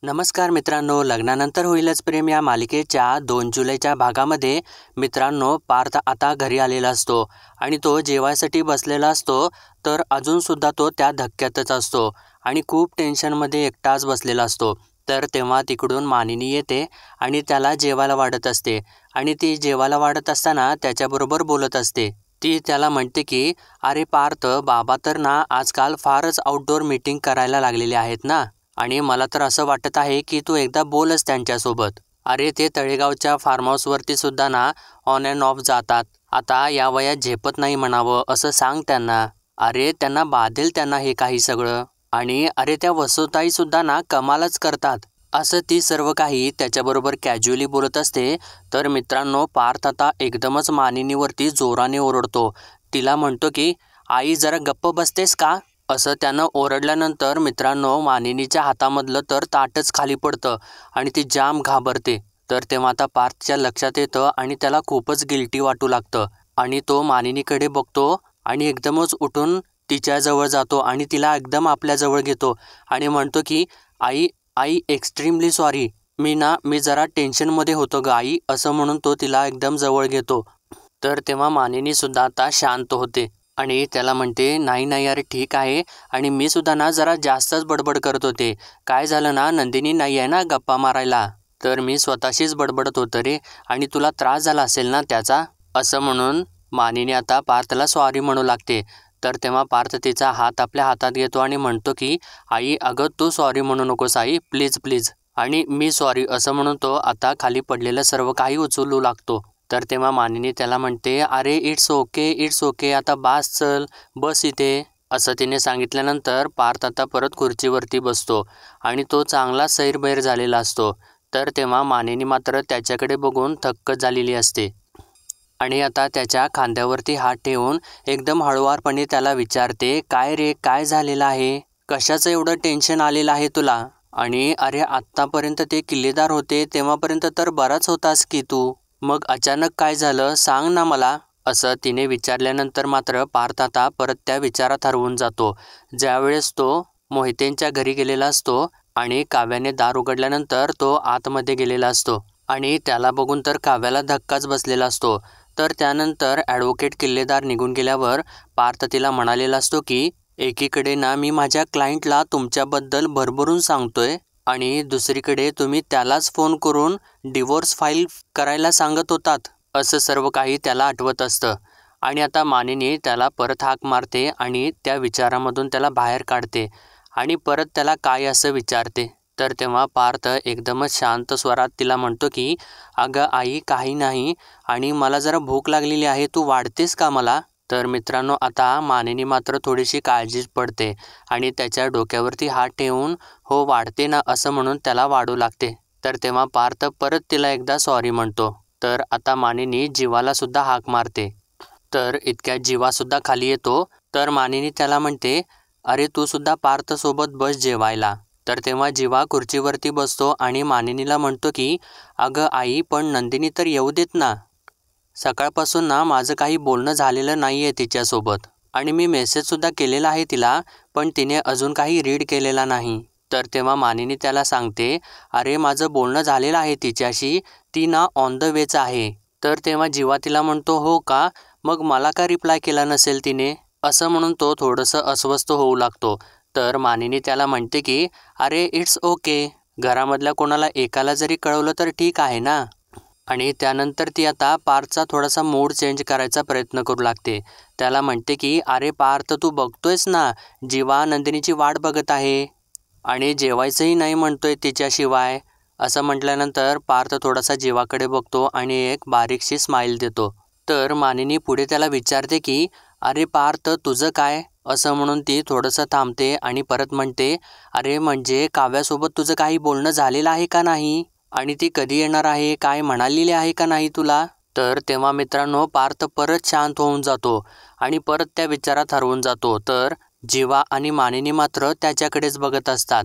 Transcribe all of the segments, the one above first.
नमस्कार मित्रांनो, लग्नानंतर होईलच प्रेम या मालिकेच्या 2 जुलैच्या भागामध्ये मित्रांनो पार्थ आता घरी आलेला असतो आणि तो जेवायसाठी बसलेला असतो. तर अजूनसुद्धा तो त्या धक्क्यातच असतो आणि खूप टेन्शनमध्ये एकटाच बसलेला असतो. तर तेव्हा तिकडून मानिनी येते आणि त्याला जेवायला वाढत असते आणि ती जेवायला वाढत असताना त्याच्याबरोबर बोलत असते. ती त्याला म्हणते की अरे पार्थ, बाबा तर ना आजकाल फारच आउटडोअर मीटिंग करायला लागलेले आहेत ना, आणि मला तर असं वाटत आहे की तू एकदा बोलच त्यांच्यासोबत. अरे ते तळेगावच्या फार्म हाऊसवरती सुद्धा ना ऑन अँड ऑफ जातात. आता या वयात झेपत नाही म्हणावं असं सांग त्यांना. अरे त्यांना बाधेल त्यांना हे काही सगळं. आणि अरे त्या वसुताई सुद्धा ना कमालच करतात. असं ती सर्व काही त्याच्याबरोबर कॅज्युअली बोलत असते. तर मित्रांनो पार्थ आता एकदमच मानिनीवरती जोराने ओरडतो. तिला म्हणतो की आई जरा गप्प बसतेस का, असं त्यानं ओरडल्यानंतर मित्रांनो मानिनीच्या हातामधलं तर ताटच खाली पडतं आणि ती जाम घाबरते. तर तेव्हा आता पार्थच्या लक्षात येतं आणि त्याला खूपच गिल्टी वाटू लागतं आणि तो मानिनीकडे बघतो आणि एकदमच उठून तिच्याजवळ जातो आणि तिला एकदम आपल्याजवळ घेतो आणि म्हणतो की आई आई एक्स्ट्रीमली सॉरी, मी जरा टेन्शनमध्ये होतो ग आई, असं म्हणून तो तिला एकदम जवळ घेतो. तर तेव्हा मानिनीसुद्धा आता शांत होते आणि त्याला म्हणते नाही नाही अरे ठीक आहे, आणि मी सुद्धा ना जरा जास्तच बडबड करत होते. काय झालं ना, नंदिनी नाही आहे ना गप्पा मारायला, तर मी स्वतःशीच बडबडत होतं रे, आणि तुला त्रास झाला असेल ना त्याचा, असं म्हणून मानिनी आता पार्थला सॉरी म्हणू लागते. तर तेव्हा पार्थ तिचा हात आपल्या हातात घेतो आणि म्हणतो की आई अगं तू सॉरी म्हणू नकोस आई, प्लीज प्लीज, आणि मी सॉरी, असं म्हणून तो आता खाली पडलेलं सर्व काही उचलू लागतो. तर तेव्हा मानिनी त्याला म्हणते अरे इट्स ओके, आता बास, चल बस इथे, असं तिने सांगितल्यानंतर पार्थ आता परत खुर्चीवरती बसतो आणि तो चांगला सैरभैर झालेला असतो. तर तेव्हा मानिनी मात्र त्याच्याकडे बघून थक्क झालेली असते आणि आता त्याच्या खांद्यावरती हात ठेवून एकदम हळुवारपणे त्याला विचारते काय रे, काय झालेलं आहे, कशाचं एवढं टेन्शन आलेलं आहे तुला, आणि अरे आत्तापर्यंत ते किल्लेदार होते तेव्हापर्यंत तर बराच होतास की तू, मग अचानक काय झालं सांग ना मला, असं तिने विचारल्यानंतर मात्र पार्थ आता परत त्या विचारात हरवून जातो. ज्यावेळेस तो मोहितेंच्या घरी गेलेला असतो आणि काव्याने दार उघडल्यानंतर तो आतमध्ये गेलेला असतो आणि त्याला बघून तर काव्याला धक्काच बसलेला असतो. तर त्यानंतर ॲडव्होकेट किल्लेदार निघून गेल्यावर पार्थ तिला म्हणालेला असतो की एकीकडे ना मी माझ्या क्लायंटला तुमच्याबद्दल भरभरून सांगतोय आणि दुसरीकडे तुम्ही त्यालाच फोन करून डिवोर्स फाईल करायला सांगत होतात, असं सर्व काही त्याला आठवत असतं. आणि आता मानिनी त्याला परत हाक मारते आणि त्या विचारामधून त्याला बाहेर काढते आणि परत त्याला काय असं विचारते. तर तेव्हा पार्थ एकदमच शांत स्वरात तिला म्हणतो की अगं आई काही नाही, आणि मला जरा भूक लागलेली आहे, तू वाढतेस का मला. तर मित्रांनो आता मानिनी मात्र थोडीशी काळजीच पडते आणि त्याच्या डोक्यावरती हात ठेवून हो वाढते ना असं म्हणून त्याला वाढू लागते. तर तेव्हा पार्थ परत तिला एकदा सॉरी म्हणतो. तर आता मानिनी जीवाला सुद्धा हाक मारते. तर इतक्यात जीवासुद्धा खाली येतो. तर मानिनी त्याला म्हणते अरे तू सुद्धा पार्थसोबत बस जेवायला. तर तेव्हा जीवा खुर्चीवरती बसतो आणि मानिनीला म्हणतो की अगं आई पण नंदिनी तर येऊ देत ना, सकाळपासून ना माझं काही बोलणं झालेलं नाही आहे तिच्यासोबत आणि मी मेसेजसुद्धा केलेला आहे तिला, पण तिने अजून काही रीड केलेला नाही. तर तेव्हा मानिनी त्याला सांगते अरे माझं बोलणं झालेलं आहे तिच्याशी, ती ना ऑन द वेच आहे. तर तेव्हा जीवा तिला म्हणतो हो का, मग मला का रिप्लाय केला नसेल तिने, असं म्हणून तो थोडंसं अस्वस्थ होऊ लागतो. तर मानिनी त्याला म्हणते की अरे इट्स ओके, घरामधल्या कोणाला एकाला जरी कळवलं तर ठीक आहे ना. आणि त्यानंतर ती आता पार्थचा थोडासा मूड चेंज करायचा प्रयत्न करू लागते. त्याला म्हणते की अरे पार्थ तू बघतोयस ना, जीवा नंदिनीची वाट बघत आहे आणि जेवायचंही नाही म्हणतोय तिच्याशिवाय, असं म्हटल्यानंतर पार्थ थोडासा जीवाकडे बघतो आणि एक बारीकशी स्माईल देतो. तर मानिनी पुढे त्याला विचारते की अरे पार्थ तुझं काय, असं म्हणून ती थोडंसं थांबते आणि परत म्हणते अरे म्हणजे काव्यासोबत तुझं काही बोलणं झालेलं आहे का नाही, आणि ती कधी येणार आहे, काय म्हणालेली आहे का नाही तुला. तर तेव्हा मित्रांनो पार्थ परत शांत होऊन जातो आणि परत त्या विचारात हरवून जातो. तर जीवा आणि मानिनी मात्र त्याच्याकडेच बघत असतात.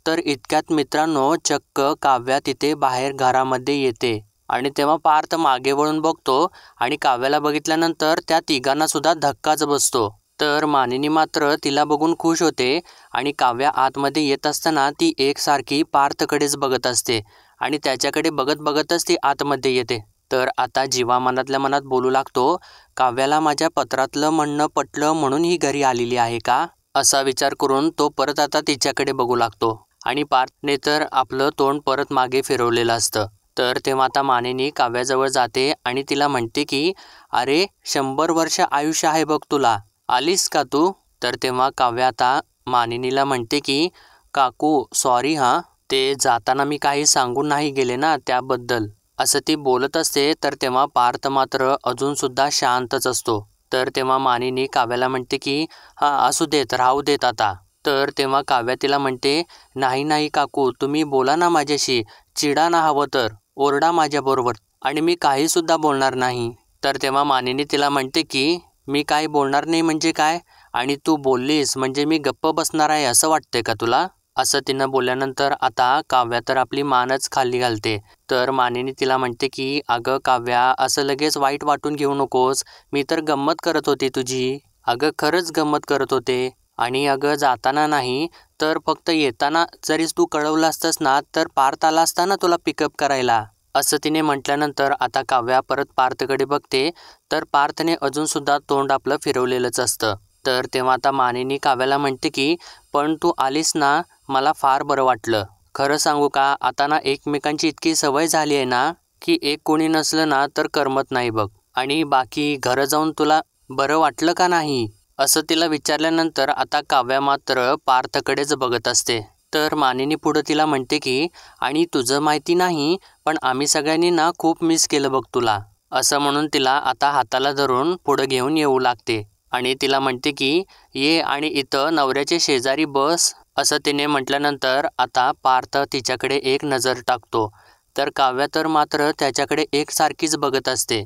तर इतक्यात मित्रांनो चक्क काव्या तिथे बाहेर घरामध्ये येते आणि तेव्हा पार्थ मागे वळून बघतो आणि काव्याला बघितल्यानंतर त्या तिघांना सुद्धा धक्काच बसतो. तर मानिनी मात्र तिला बघून खुश होते आणि काव्या आतमध्ये येत असताना ती एकसारखी पार्थकडेच बघत असते आणि त्याच्याकडे बघत बघतच ती आतमध्ये येते. तर आता जीवा मनातल्या मनात बोलू लागतो, काव्याला माझ्या पत्रातलं म्हणणं पटलं म्हणून ही घरी आलेली आहे का, असा विचार करून तो परत आता तिच्याकडे बघू लागतो आणि पार्थने तर आपलं तोंड परत मागे फिरवलेलं असतं. तर तेव्हा आता मानिनी काव्याजवळ जाते आणि तिला म्हणते की अरे 100 वर्ष आयुष्य आहे बघ तुला, आलीस का तू. तर तेव्हा काव्या आता मानिनीला म्हणते की काकू सॉरी हां, ते जाताना मी काही सांगून नाही गेले ना त्याबद्दल, असं ती बोलत असते. तर तेव्हा पार्थ मात्र अजूनसुद्धा शांतच असतो. तर तेव्हा मानिनी काव्याला म्हणते की हां असू देत, राहू देत आता. तर तेव्हा काव्या तिला म्हणते नाही नाही काकू, तुम्ही बोला ना माझ्याशी, चिडा ना, हवं तर ओरडा माझ्याबरोबर आणि मी काहीसुद्धा बोलणार नाही. तर तेव्हा मानिनी तिला म्हणते की मी काही बोलणार नाही म्हणजे काय, आणि तू बोललीस म्हणजे मी गप्प बसणार आहे असं वाटतंय का तुला, असं तिनं बोलल्यानंतर आता काव्या तर आपली मानच खाली घालते. तर मानिनी तिला म्हणते की अगं काव्या, असं लगेच वाईट वाटून घेऊ नकोस, मी तर गंमत करत होते तुझी, अगं खरंच गंमत करत होते. आणि अगं जाताना नाही तर फक्त येताना जरीस तू कळवलं असतंस ना तर पार्थ आला असता ना तुला पिकअप करायला, असं तिने म्हटल्यानंतर आता काव्या परत पार्थकडे बघते. तर पार्थने अजूनसुद्धा तोंड आपलं फिरवलेलंच असतं. तर तेव्हा आता मानिनी काव्याला म्हणते की पण तू आलीस ना, मला फार बरं वाटलं. खरं सांगू का, आता ना एकमेकांची इतकी सवय झाली आहे ना की एक कोणी नसलं ना तर करमत नाही बघ. आणि बाकी घरं जाऊन तुला बरं वाटलं का नाही, असं तिला विचारल्यानंतर आता काव्या मात्र पार्थकडेच बघत असते. तर मानिनी पुढं तिला म्हणते की आणि तुझं माहिती नाही पण आम्ही सगळ्यांनी ना खूप मिस केलं बघ तुला, असं म्हणून तिला आता हाताला धरून पुढं घेऊन येऊ लागते आणि तिला म्हणते की ये आणि इथं नवऱ्याच्या शेजारी बस, असं तिने म्हटल्यानंतर आता पार्थ तिच्याकडे एक नजर टाकतो. तर काव्या तर मात्र त्याच्याकडे एकसारखीच बघत असते.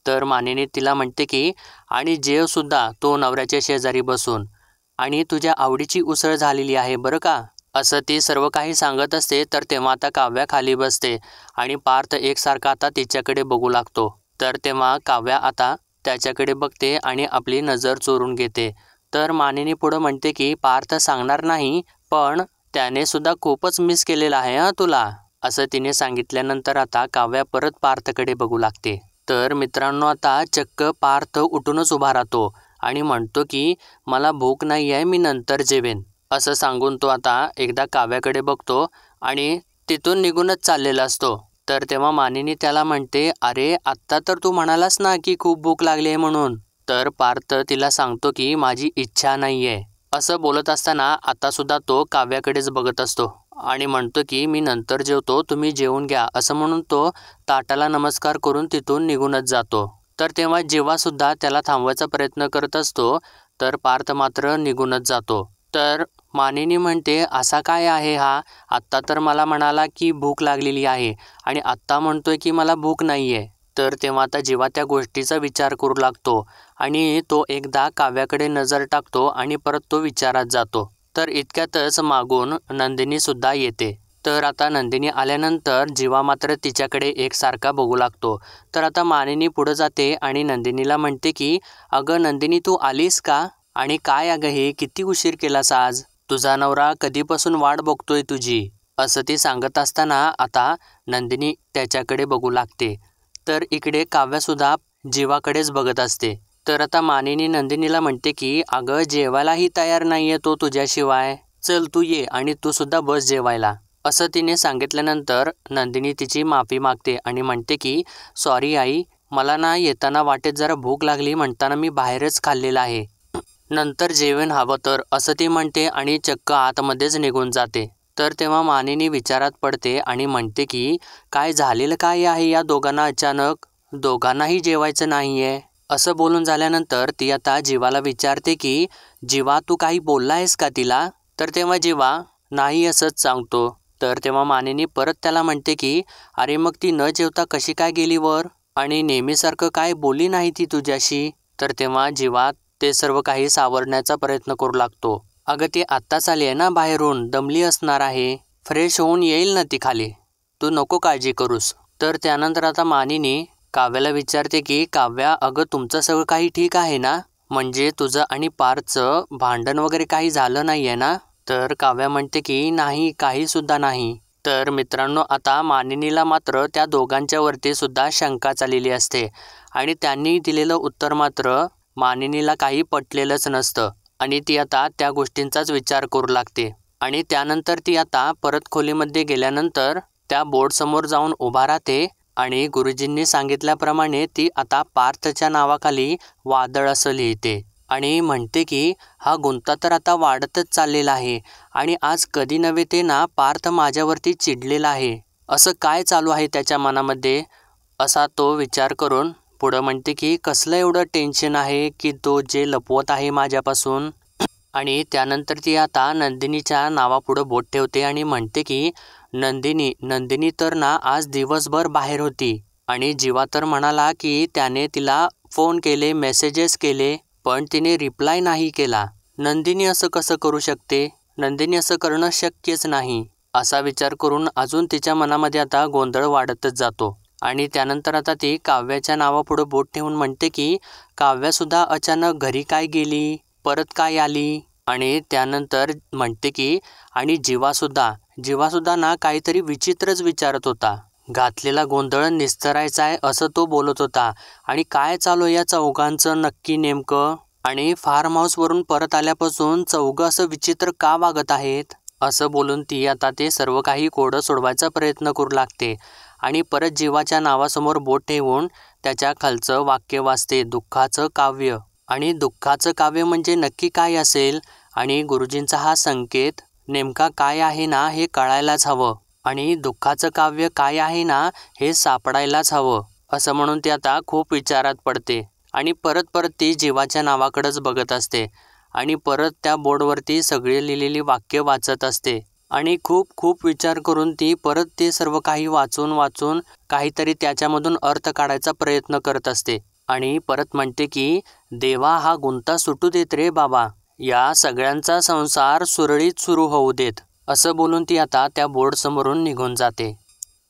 तर मानिनी तिला म्हणते की आणि जेवसुद्धा तो नवऱ्याच्या शेजारी बसून, आणि तुझ्या आवडीची उसळ झालेली आहे बरं का, असं ती सर्व काही सांगत असते. तर तेव्हा आता काव्या खाली बसते आणि पार्थ एकसारखा आता तिच्याकडे बघू लागतो. तर तेव्हा काव्या आता त्याच्याकडे बघते आणि आपली नजर चोरून घेते. तर मानिनी पुढं म्हणते की पार्थ सांगणार नाही पण त्याने सुद्धा खूपच मिस केलेलं आहे हां तुला, असं तिने सांगितल्यानंतर आता काव्या परत पार्थकडे बघू लागते. तर मित्रांनो आता चक्क पार्थ उठूनच उभा राहतो आणि म्हणतो की मला भूक नाही आहे, मी नंतर जेवेन, असं सांगून तो आता एकदा काव्याकडे बघतो आणि तिथून निघूनच चाललेला असतो. तर तेव्हा मानिनी त्याला म्हणते अरे आत्ता तर तू म्हणालास ना की खूप भूक लागली आहे म्हणून. तर पार्थ तिला सांगतो की माझी इच्छा नाही आहे, असं बोलत असताना आतासुद्धा तो काव्याकडेच बघत असतो आणि म्हणतो की मी नंतर जेवतो, तुम्ही जेवून घ्या, असं म्हणून तो ताटाला नमस्कार करून तिथून निघूनच जातो. तर तेव्हा जीवासुद्धा त्याला थांबवायचा प्रयत्न करत असतो. तर पार्थ मात्र निघूनच जातो. तर मानिनी म्हणते असा काय आहे हा, आत्ता तर मला म्हणाला की भूक लागलेली आहे आणि आत्ता म्हणतोय की मला भूक नाही आहे. तर तेव्हा आता जीवा त्या गोष्टीचा विचार करू लागतो आणि तो एकदा काव्याकडे नजर टाकतो आणि परत तो विचारात जातो. तर इतक्यातच मागून नंदिनीसुद्धा येते. तर आता नंदिनी आल्यानंतर जीवा मात्र तिच्याकडे एकसारखा बघू लागतो. तर आता मानिनी पुढं जाते आणि नंदिनीला म्हणते की अगं नंदिनी तू आलीस का, आणि काय अगं हे किती उशीर केलास आज, तुझा नवरा कधीपासून वाट बघतोय तुझी, असं ती सांगत असताना आता नंदिनी त्याच्याकडे बघू लागते. तर इकडे काव्यासुद्धा जीवाकडेच बघत असते. तर आता मानिनी नंदिनीला म्हणते की अगं जेवायलाही तयार नाही आहे तो तुझ्याशिवाय, चल तू ये आणि तू सुद्धा बस जेवायला, असं तिने सांगितल्यानंतर नंदिनी तिची माफी मागते आणि म्हणते की सॉरी आई, मला ना येताना वाटेत जरा भूक लागली म्हणताना मी बाहेरच खाल्लेलं आहे, नंतर जेवण हवं तर, असं ती म्हणते आणि चक्क आतमध्येच निघून जाते. तर तेव्हा मानिनी विचारात पडते आणि म्हणते की काय झालेलं काय आहे या दोघांना अचानक, दोघांनाही जेवायचं नाही आहे, असं बोलून झाल्यानंतर ती आता जीवाला विचारते की जीवा तू काही बोलला आहेस का तिला. तर तेव्हा जीवा नाही असंच सांगतो. तर तेव्हा मानिनी परत त्याला म्हणते की अरे मग ती न जेवता कशी काय गेली वर, आणि नेहमीसारखं काय बोलली नाही ती तुझ्याशी. तर तेव्हा जीवा ते सर्व काही सावरण्याचा प्रयत्न करू लागतो. अगं ती आत्ताच आली आहे ना बाहेरून, दमली असणार आहे, फ्रेश होऊन येईल ना ती खाली, तू नको काळजी करूस. तर त्यानंतर आता मानिनी काव्याला विचारते की काव्या अगं तुमचं सगळं काही ठीक आहे ना, म्हणजे तुझं आणि पार्थचं भांडण वगैरे काही झालं नाही आहे ना? तर काव्या म्हणते की नाही, काही सुद्धा नाही. तर मित्रांनो, आता मानिनीला मात्र त्या दोघांच्या वरती सुद्धा शंका चाललेली असते आणि त्यांनी दिलेलं उत्तर मात्र मानिनीला काही पटलेलंच नसतं आणि ती आता त्या गोष्टींचाच विचार करू लागते. आणि त्यानंतर ती आता परत खोलीमध्ये गेल्यानंतर त्या बोर्डसमोर जाऊन उभा राहते आणि गुरुजींनी सांगितल्याप्रमाणे ती आता पार्थच्या नावाखाली वादळ असं लिहिते आणि म्हणते की हा गुंता तर आता वाढतच चाललेला आहे आणि आज कधी नव्हे ते ना पार्थ माझ्यावरती चिडलेला आहे. असं काय चालू आहे त्याच्या मनामध्ये, असा तो विचार करून पुढं म्हणते की कसलं एवढं टेन्शन आहे की तो जे लपवत आहे माझ्यापासून. आणि त्यानंतर ती आता नंदिनीच्या नावापुढं बोट ठेवते आणि म्हणते की नंदिनी तर ना आज दिवसभर बाहेर होती आणि जीवा तर म्हणाला की त्याने तिला फोन केले, मेसेजेस केले, पण तिने रिप्लाय नाही केला. नंदिनी असं कसं करू शकते? नंदिनी असं करणं शक्यच नाही. असा विचार करून अजून तिच्या मनामध्ये आता गोंधळ वाढतच जातो. आणि त्यानंतर आता ती काव्याच्या नावापुढं बोट ठेवून म्हणते की काव्यासुद्धा अचानक घरी काय गेली, परत काय आली. आणि त्यानंतर म्हणते की आणि जीवासुद्धा ना काहीतरी विचित्रच विचारत होता. घातलेला गोंधळ निस्तरायचा आहे असं तो बोलत होता. आणि काय चालू या चौघांचं नक्की नेमकं? आणि फार्म हाऊसवरून परत आल्यापासून चौघं असं विचित्र का वागत आहेत? असं बोलून ती आता ते सर्व काही कोडं सोडवायचा प्रयत्न करू लागते आणि परत जीवाच्या नावासमोर बोट ठेवून त्याच्या खालचं वाक्य वाचते, दुःखाचं काव्य. आणि दुःखाचं काव्य म्हणजे नक्की काय असेल आणि गुरुजींचा हा संकेत नेमका काय आहे ना हे कळायलाच हवं आणि दुःखाचं काव्य काय आहे ना हे सापडायलाच हवं. असं म्हणून ती आता खूप विचारात पडते आणि परत ती जीवाच्या नावाकडेच बघत असते आणि परत त्या बोर्डवरती सगळी लिहिलेली वाक्य वाचत असते आणि खूप विचार करून ती परत ते सर्व काही वाचून काहीतरी त्याच्यामधून अर्थ काढायचा प्रयत्न करत असते आणि परत म्हणते की देवा हा गुंता सुटू देत रे बाबा, या सगळ्यांचा संसार सुरळीत सुरू होऊ देत. असं बोलून ती आता त्या बोर्डसमोरून निघून जाते.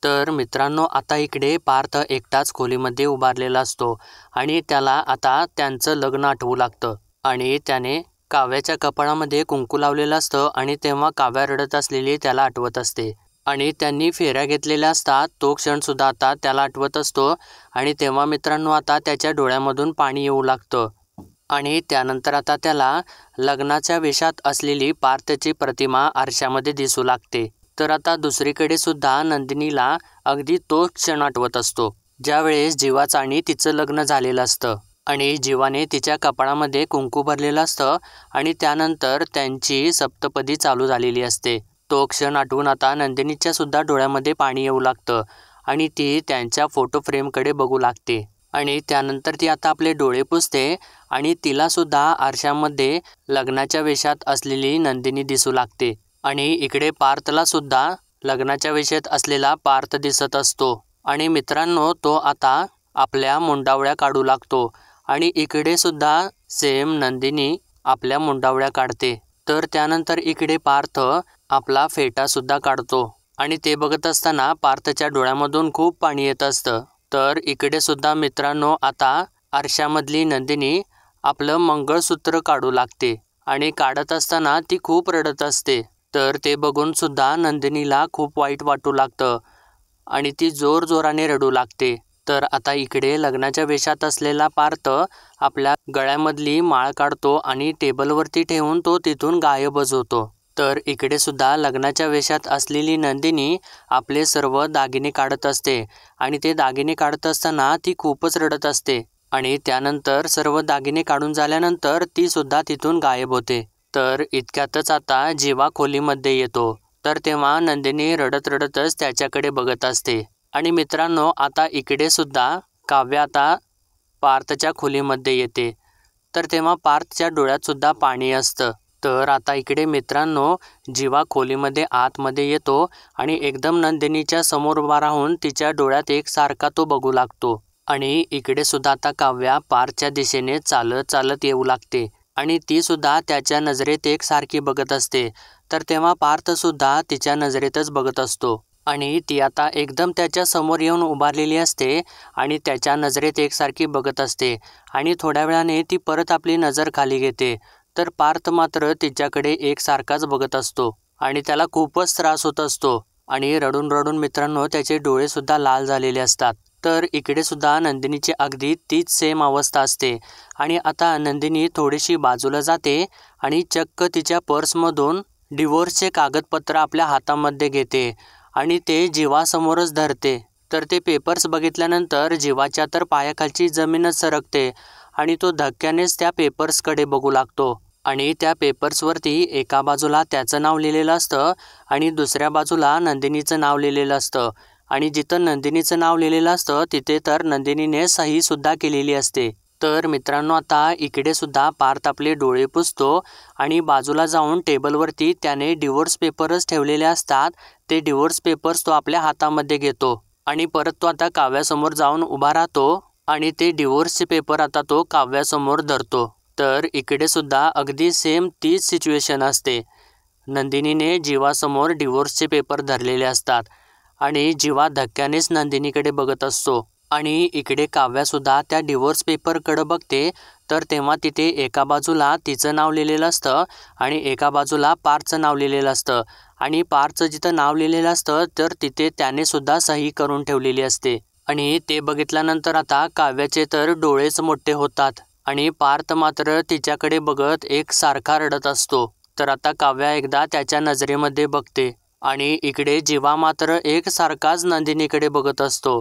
तर मित्रांनो, आता इकडे पार्थ एकटाच खोलीमध्ये उभारलेला असतो आणि त्याला आता त्यांचं लग्न आठवू लागतं आणि त्याने काव्याच्या कपाळामध्ये कुंकू लावलेलं असतं आणि तेव्हा काव्या रडत असलेली त्याला आठवत असते आणि त्यांनी फेऱ्या घेतलेल्या असतात तो क्षणसुद्धा आता त्याला आठवत असतो आणि तेव्हा मित्रांनो आता त्याच्या डोळ्यामधून पाणी येऊ लागतं आणि त्यानंतर आता त्याला लग्नाच्या वेशात असलेली पार्थची प्रतिमा आरशामध्ये दिसू लागते. तर आता दुसरीकडे सुद्धा नंदिनीला अगदी तोच क्षण आठवत असतो ज्यावेळेस जीवाचं आणि तिचं लग्न झालेलं असतं आणि जीवाने तिच्या कपाळामध्ये कुंकू भरलेलं असतं आणि त्यानंतर त्यांची सप्तपदी चालू झालेली असते. तो क्षण आठवून आता नंदिनीच्या सुद्धा डोळ्यामध्ये पाणी येऊ लागतं आणि ती त्यांच्या फोटो फ्रेमकडे बघू लागते आणि त्यानंतर ती आता आपले डोळे पुसते आणि तिला सुद्धा आरशामध्ये लग्नाच्या वेशात असलेली नंदिनी दिसू लागते आणि इकडे पार्थला सुद्धा लग्नाच्या वेशात असलेला पार्थ दिसत असतो आणि मित्रांनो तो आता आपल्या मुंडावळ्या काढू लागतो आणि इकडे सुद्धा सेम नंदिनी आपल्या मुंडावळ्या काढते. तर त्यानंतर इकडे पार्थ आपला फेटासुद्धा काढतो आणि ते बघत असताना पार्थच्या डोळ्यामधून खूप पाणी येत असतं. तर इकडे सुद्धा मित्रांनो आता आरशामधली नंदिनी आपलं मंगळसूत्र काढू लागते आणि काढत असताना ती खूप रडत असते. तर ते बघून सुद्धा नंदिनीला खूप वाईट वाटू लागतं आणि ती जोराने रडू लागते. तर आता इकडे लग्नाच्या वेशात असलेला पार्थ आपल्या गळ्यामधली माळ काढतो आणि टेबलवरती ठेवून तो तिथून गायबच होतो. तर इकडे सुद्धा लग्नाच्या वेशात असलेली नंदिनी आपले सर्व दागिने काढत असते आणि ते दागिने काढत असताना ती खूपच रडत असते आणि त्यानंतर सर्व दागिने काढून झाल्यानंतर ती सुद्धा तिथून गायब होते. तर इतक्यातच आता जीवा खोलीमध्ये येतो. तर तेव्हा नंदिनी रडतच त्याच्याकडे बघत असते आणि मित्रांनो आता इकडे सुद्धा काव्य आता पार्थच्या खोलीमध्ये येते. तर तेव्हा पार्थच्या डोळ्यात सुद्धा पाणी असतं. तर आता इकडे मित्रांनो जीवा खोलीमध्ये आतमध्ये येतो आणि एकदम नंदिनीच्या समोर उभा राहून तिच्या डोळ्यात एकसारखा तो बघू लागतो आणि इकडे सुद्धा आता काव्या पार्थच्या दिशेने चालत येऊ लागते आणि ती सुद्धा त्याच्या नजरेत एकसारखी बघत असते. तर तेव्हा पार्थ सुद्धा तिच्या नजरेतच बघत असतो आणि ती आता एकदम त्याच्या समोर येऊन उभारलेली असते आणि त्याच्या नजरेत एकसारखी बघत असते आणि थोड्या वेळाने ती परत आपली नजर खाली घेते. तर पार्थ मात्र तिच्याकडे एकसारखाच बघत असतो आणि त्याला खूपच त्रास होत असतो आणि रडून रडून मित्रांनो त्याचे डोळेसुद्धा लाल झालेले असतात. तर इकडे सुद्धा नंदिनीची अगदी तीच सेम अवस्था असते आणि आता नंदिनी थोडीशी बाजूला जाते आणि चक्क तिच्या पर्समधून डिवोर्सचे कागदपत्र आपल्या हातामध्ये घेते आणि ते जीवासमोरच धरते. तर ते पेपर्स बघितल्यानंतर जीवाच्या तर पायाखालची जमीनच सरकते आणि तो धक्क्यानेच त्या पेपर्सकडे बघू लागतो आणि त्या पेपर्सवरती एका बाजूला त्याचं नाव लिहिलेलं असतं आणि दुसऱ्या बाजूला नंदिनीचं नाव लिहिलेलं असतं आणि जिथं नंदिनीचं नाव लिहिलेलं असतं तिथे तर नंदिनीने सहीसुद्धा केलेली असते. तर मित्रांनो आता इकडे सुद्धा पार्थ आपले डोळे पुसतो आणि बाजूला जाऊन टेबलवरती त्याने डिवोर्स पेपर्स ठेवलेले असतात. ते डिवोर्स पेपर्स तो आपल्या हातामध्ये घेतो आणि परत तो आता काव्यासमोर जाऊन उभा राहतो आणि ते डिवोर्सचे पेपर आता तो काव्यासमोर धरतो. तर इकडे सुद्धा अगदी सेम तीच सिच्युएशन असते. नंदिनीने जीवासमोर डिवोर्सचे पेपर धरलेले असतात आणि जीवा धक्क्यानेच नंदिनीकडे बघत असतो आणि इकडे काव्यासुद्धा त्या डिवोर्स पेपरकडे बघते. तर तेव्हा तिथे एका बाजूला तिचं नाव लिहिलेलं असतं आणि एका बाजूला पार्थचं नाव लिहिलेलं असतं आणि पार्थचं जिथं नाव लिहिलेलं असतं तर तिथे त्याने सुद्धा सही करून ठेवलेली असते आणि ते बघितल्यानंतर आता काव्याचे तर डोळेच मोठे होतात आणि पार्थ मात्र तिच्याकडे बघत एकसारखा रडत असतो. तर आता काव्या एकदा त्याच्या नजरेमध्ये बघते आणि इकडे जीवा मात्र एकसारखाच नंदिनीकडे बघत असतो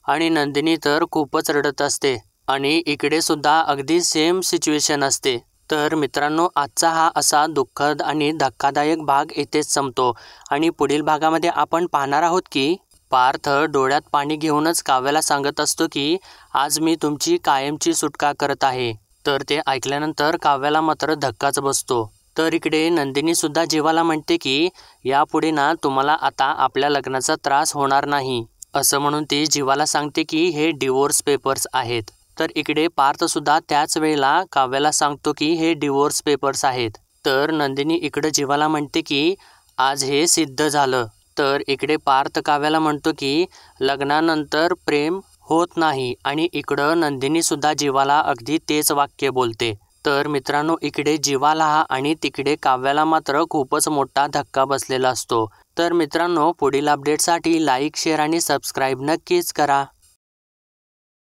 आणि नंदिनी तर खूपच रडत असते आणि इकडे सुद्धा अगदी सेम सिच्युएशन असते. तर मित्रांनो आजचा हा असा दुःखद आणि धक्कादायक भाग इथेच संपतो आणि पुढील भागामध्ये आपण पाहणार आहोत की पार्थ डोळ्यात पाणी घेऊनच काव्याला सांगत असतो की आज मी तुमची कायमची सुटका करत आहे. तर ते ऐकल्यानंतर काव्याला मात्र धक्काच बसतो. तर इकडे नंदिनी सुद्धा जीवाला म्हणते की यापुढे ना तुम्हाला आता आपल्या लग्नाचा त्रास होणार नाही असं म्हणून ती जीवाला सांगते की हे डिवोर्स पेपर्स आहेत. तर इकडे पार्थ सुद्धा त्याच वेळेला काव्याला सांगतो की हे डिवोर्स पेपर्स आहेत. तर नंदिनी इकडे जीवाला म्हणते की आज हे सिद्ध झालं. तर इकडे पार्थ काव्याला म्हणतो की लग्नानंतर प्रेम होत नाही आणि इकडं नंदिनी सुद्धा जीवाला अगदी तेच वाक्य बोलते. तर मित्रांनो इकडे जीवाला आणि तिकडे काव्याला मात्र खूपच मोठा धक्का बसलेला असतो. तर मित्रांनो पुढील अपडेटसाठी लाईक शेअर आणि सबस्क्राईब नक्कीच करा.